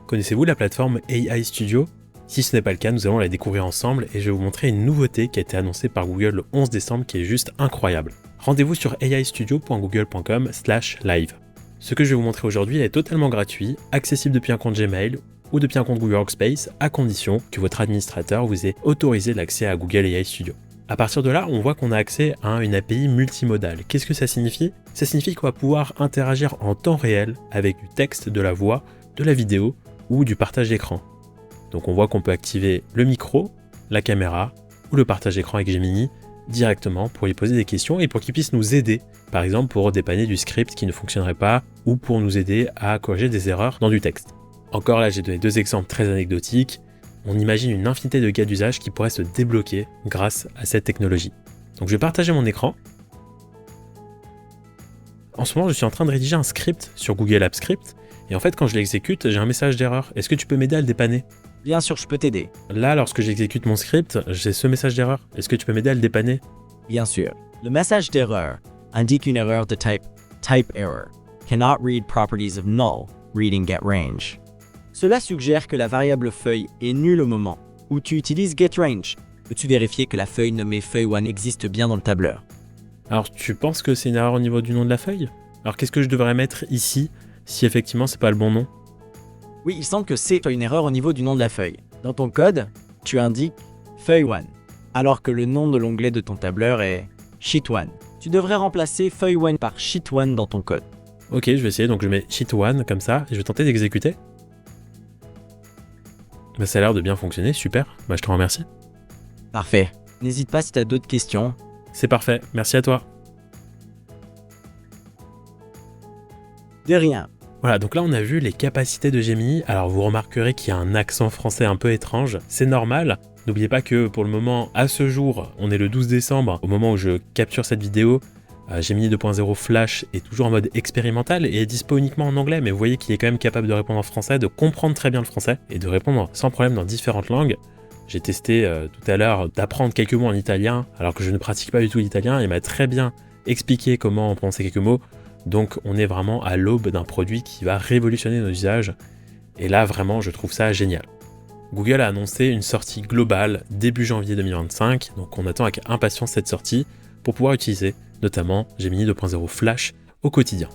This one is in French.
Connaissez-vous la plateforme AI Studio? Si ce n'est pas le cas, nous allons la découvrir ensemble et je vais vous montrer une nouveauté qui a été annoncée par Google le 11 décembre qui est juste incroyable. Rendez-vous sur aistudio.google.com/live. Ce que je vais vous montrer aujourd'hui est totalement gratuit, accessible depuis un compte Gmail ou depuis un compte Google Workspace, à condition que votre administrateur vous ait autorisé l'accès à Google AI Studio. À partir de là, on voit qu'on a accès à une API multimodale. Qu'est-ce que ça signifie? Ça signifie qu'on va pouvoir interagir en temps réel avec du texte, de la voix, de la vidéo ou du partage d'écran. Donc on voit qu'on peut activer le micro, la caméra ou le partage d'écran avec Gemini directement pour lui poser des questions et pour qu'il puisse nous aider, par exemple pour dépanner du script qui ne fonctionnerait pas ou pour nous aider à corriger des erreurs dans du texte. Encore là, j'ai donné deux exemples très anecdotiques. On imagine une infinité de cas d'usage qui pourraient se débloquer grâce à cette technologie. Donc je vais partager mon écran. En ce moment, je suis en train de rédiger un script sur Google Apps Script et en fait, quand je l'exécute, j'ai un message d'erreur. Est-ce que tu peux m'aider à le dépanner? Bien sûr, je peux t'aider. Là, lorsque j'exécute mon script, j'ai ce message d'erreur. Est-ce que tu peux m'aider à le dépanner? Bien sûr. Le message d'erreur indique une erreur de type error. Cannot read properties of null, reading getRange. Cela suggère que la variable feuille est nulle au moment où tu utilises getRange. Peux-tu vérifier que la feuille nommée feuille1 existe bien dans le tableur? Alors, tu penses que c'est une erreur au niveau du nom de la feuille? Alors, qu'est-ce que je devrais mettre ici si effectivement c'est pas le bon nom? Oui, il semble que c'est une erreur au niveau du nom de la feuille. Dans ton code, tu indiques feuille1, alors que le nom de l'onglet de ton tableur est sheet1. Tu devrais remplacer feuille1 par sheet1 dans ton code. Ok, je vais essayer, donc je mets sheet1 comme ça, et je vais tenter d'exécuter. Bah, ça a l'air de bien fonctionner, super, bah, je te remercie. Parfait. N'hésite pas si tu as d'autres questions. C'est parfait, merci à toi. De rien. Voilà, donc là on a vu les capacités de Gemini. Alors vous remarquerez qu'il y a un accent français un peu étrange, c'est normal. N'oubliez pas que pour le moment, à ce jour, on est le 12 décembre, au moment où je capture cette vidéo, Gemini 2.0 Flash est toujours en mode expérimental et est dispo uniquement en anglais, mais vous voyez qu'il est quand même capable de répondre en français, de comprendre très bien le français et de répondre sans problème dans différentes langues. J'ai testé tout à l'heure d'apprendre quelques mots en italien, alors que je ne pratique pas du tout l'italien, et m'a très bien expliqué comment prononcer quelques mots. Donc on est vraiment à l'aube d'un produit qui va révolutionner nos usages, et là vraiment je trouve ça génial. Google a annoncé une sortie globale début janvier 2025, donc on attend avec impatience cette sortie pour pouvoir utiliser notamment Gemini 2.0 Flash au quotidien.